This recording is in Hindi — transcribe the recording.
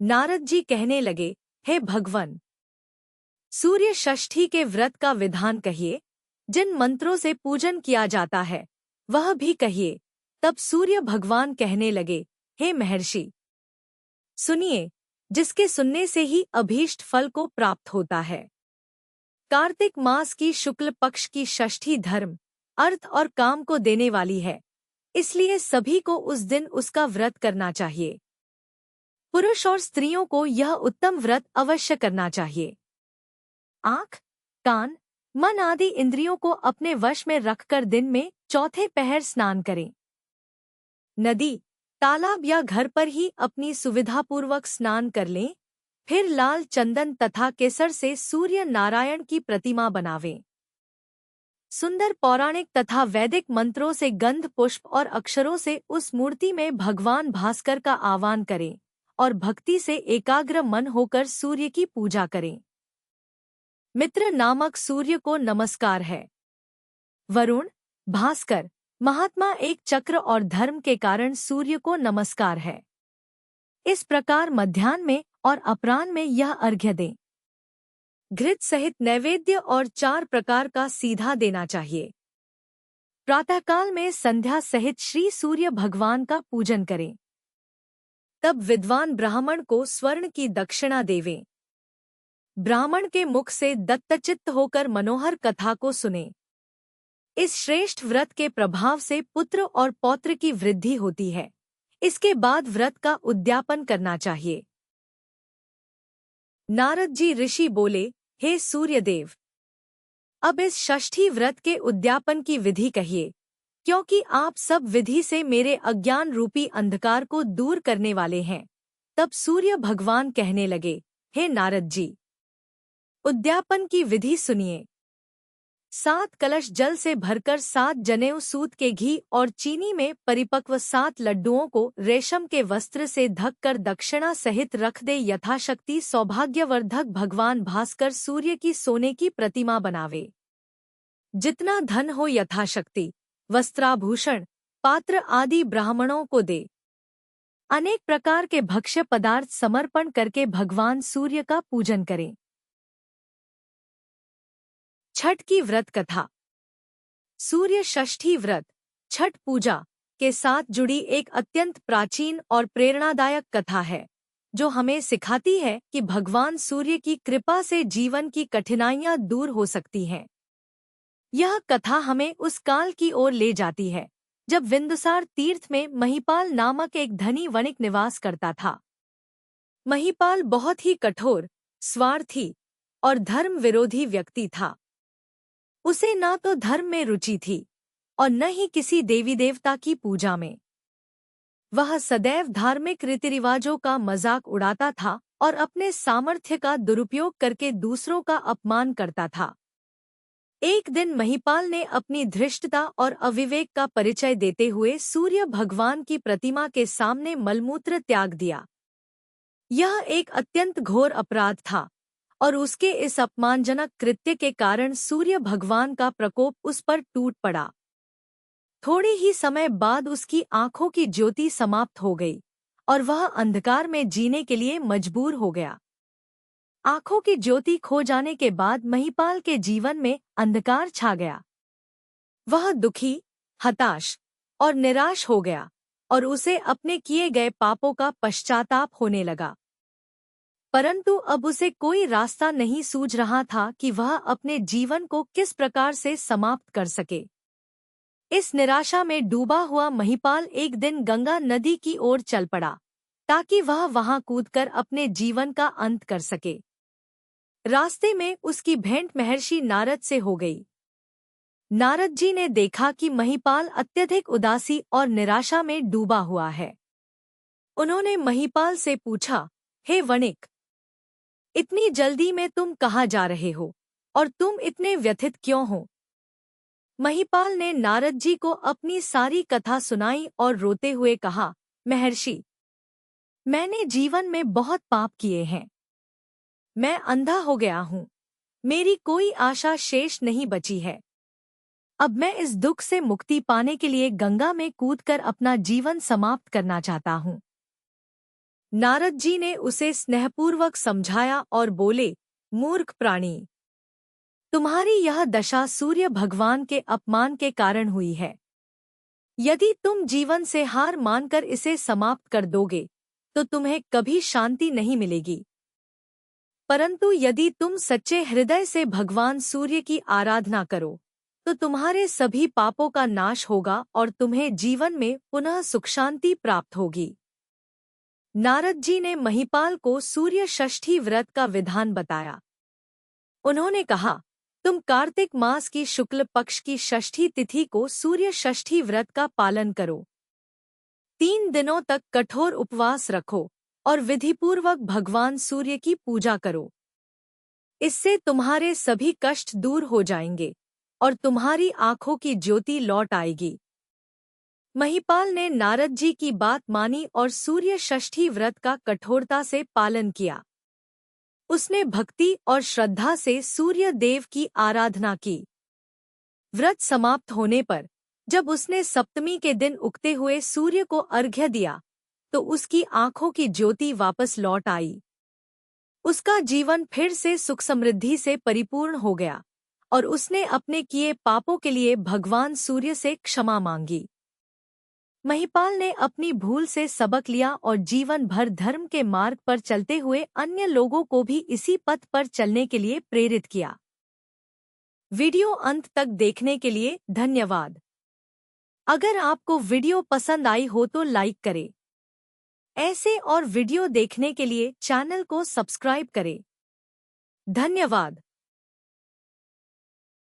नारद जी कहने लगे, हे भगवन, सूर्य षष्ठी के व्रत का विधान कहिए। जिन मंत्रों से पूजन किया जाता है वह भी कहिए। तब सूर्य भगवान कहने लगे, हे महर्षि, सुनिए, जिसके सुनने से ही अभीष्ट फल को प्राप्त होता है। कार्तिक मास की शुक्ल पक्ष की षष्ठी धर्म, अर्थ और काम को देने वाली है, इसलिए सभी को उस दिन उसका व्रत करना चाहिए। पुरुष और स्त्रियों को यह उत्तम व्रत अवश्य करना चाहिए। आँख, कान, मन आदि इंद्रियों को अपने वश में रखकर दिन में चौथे पहर स्नान करें। नदी, तालाब या घर पर ही अपनी सुविधापूर्वक स्नान कर लें। फिर लाल चंदन तथा केसर से सूर्य नारायण की प्रतिमा बनावें। सुंदर पौराणिक तथा वैदिक मंत्रों से गंध पुष्प और अक्षरों से उस मूर्ति में भगवान भास्कर का आह्वान करें और भक्ति से एकाग्र मन होकर सूर्य की पूजा करें। मित्र नामक सूर्य को नमस्कार है। वरुण, भास्कर, महात्मा एक चक्र और धर्म के कारण सूर्य को नमस्कार है। इस प्रकार मध्याह्न में और अपराह्न में यह अर्घ्य दें। घृत सहित नैवेद्य और 4 प्रकार का सीधा देना चाहिए। प्रातःकाल में संध्या सहित श्री सूर्य भगवान का पूजन करें। तब विद्वान ब्राह्मण को स्वर्ण की दक्षिणा देवें। ब्राह्मण के मुख से दत्तचित्त होकर मनोहर कथा को सुने। इस श्रेष्ठ व्रत के प्रभाव से पुत्र और पौत्र की वृद्धि होती है। इसके बाद व्रत का उद्यापन करना चाहिए। नारद जी ऋषि बोले, हे सूर्यदेव, अब इस षष्ठी व्रत के उद्यापन की विधि कहिए, क्योंकि आप सब विधि से मेरे अज्ञान रूपी अंधकार को दूर करने वाले हैं। तब सूर्य भगवान कहने लगे, हे नारद जी, उद्यापन की विधि सुनिए। 7 कलश जल से भरकर 7 जनेऊ सूत के घी और चीनी में परिपक्व 7 लड्डुओं को रेशम के वस्त्र से ढककर दक्षिणा सहित रख दे। यथाशक्ति सौभाग्यवर्धक भगवान भास्कर सूर्य की सोने की प्रतिमा बनावे। जितना धन हो यथाशक्ति वस्त्राभूषण, पात्र आदि ब्राह्मणों को दे। अनेक प्रकार के भक्ष्य पदार्थ समर्पण करके भगवान सूर्य का पूजन करें। छठ की व्रत कथा। सूर्य षष्ठी व्रत, छठ पूजा के साथ जुड़ी एक अत्यंत प्राचीन और प्रेरणादायक कथा है, जो हमें सिखाती है कि भगवान सूर्य की कृपा से जीवन की कठिनाइयां दूर हो सकती हैं। यह कथा हमें उस काल की ओर ले जाती है जब बिंदुसार तीर्थ में महिपाल नामक एक धनी वणिक निवास करता था। महिपाल बहुत ही कठोर, स्वार्थी और धर्म विरोधी व्यक्ति था। उसे न तो धर्म में रुचि थी और न ही किसी देवी देवता की पूजा में। वह सदैव धार्मिक रीति रिवाजों का मजाक उड़ाता था और अपने सामर्थ्य का दुरुपयोग करके दूसरों का अपमान करता था। एक दिन महिपाल ने अपनी धृष्टता और अविवेक का परिचय देते हुए सूर्य भगवान की प्रतिमा के सामने मलमूत्र त्याग दिया। यह एक अत्यंत घोर अपराध था और उसके इस अपमानजनक कृत्य के कारण सूर्य भगवान का प्रकोप उस पर टूट पड़ा। थोड़े ही समय बाद उसकी आंखों की ज्योति समाप्त हो गई और वह अंधकार में जीने के लिए मजबूर हो गया। आंखों की ज्योति खो जाने के बाद महिपाल के जीवन में अंधकार छा गया। वह दुखी, हताश और निराश हो गया और उसे अपने किए गए पापों का पश्चाताप होने लगा। परंतु अब उसे कोई रास्ता नहीं सूझ रहा था कि वह अपने जीवन को किस प्रकार से समाप्त कर सके। इस निराशा में डूबा हुआ महिपाल एक दिन गंगा नदी की ओर चल पड़ा ताकि वह वहां कूदकर अपने जीवन का अंत कर सके। रास्ते में उसकी भेंट महर्षि नारद से हो गई। नारद जी ने देखा कि महिपाल अत्यधिक उदासी और निराशा में डूबा हुआ है। उन्होंने महिपाल से पूछा, हे वणिक, इतनी जल्दी में तुम कहाँ जा रहे हो और तुम इतने व्यथित क्यों हो? महिपाल ने नारद जी को अपनी सारी कथा सुनाई और रोते हुए कहा, महर्षि, मैंने जीवन में बहुत पाप किए हैं। मैं अंधा हो गया हूँ। मेरी कोई आशा शेष नहीं बची है। अब मैं इस दुख से मुक्ति पाने के लिए गंगा में कूदकर अपना जीवन समाप्त करना चाहता हूँ। नारद जी ने उसे स्नेहपूर्वक समझाया और बोले, मूर्ख प्राणी, तुम्हारी यह दशा सूर्य भगवान के अपमान के कारण हुई है। यदि तुम जीवन से हार मानकर इसे समाप्त कर दोगे तो तुम्हें कभी शांति नहीं मिलेगी। परंतु यदि तुम सच्चे हृदय से भगवान सूर्य की आराधना करो तो तुम्हारे सभी पापों का नाश होगा और तुम्हें जीवन में पुनः सुख शांति प्राप्त होगी। नारद जी ने महिपाल को सूर्य षष्ठी व्रत का विधान बताया। उन्होंने कहा, तुम कार्तिक मास की शुक्ल पक्ष की षष्ठी तिथि को सूर्य षष्ठी व्रत का पालन करो। 3 दिनों तक कठोर उपवास रखो और विधिपूर्वक भगवान सूर्य की पूजा करो। इससे तुम्हारे सभी कष्ट दूर हो जाएंगे और तुम्हारी आंखों की ज्योति लौट आएगी। महिपाल ने नारद जी की बात मानी और सूर्य षष्ठी व्रत का कठोरता से पालन किया। उसने भक्ति और श्रद्धा से सूर्य देव की आराधना की। व्रत समाप्त होने पर जब उसने सप्तमी के दिन उगते हुए सूर्य को अर्घ्य दिया तो उसकी आंखों की ज्योति वापस लौट आई। उसका जीवन फिर से सुख समृद्धि से परिपूर्ण हो गया और उसने अपने किए पापों के लिए भगवान सूर्य से क्षमा मांगी। महिपाल ने अपनी भूल से सबक लिया और जीवन भर धर्म के मार्ग पर चलते हुए अन्य लोगों को भी इसी पथ पर चलने के लिए प्रेरित किया। वीडियो अंत तक देखने के लिए धन्यवाद। अगर आपको वीडियो पसंद आई हो तो लाइक करें। ऐसे और वीडियो देखने के लिए चैनल को सब्सक्राइब करें। धन्यवाद।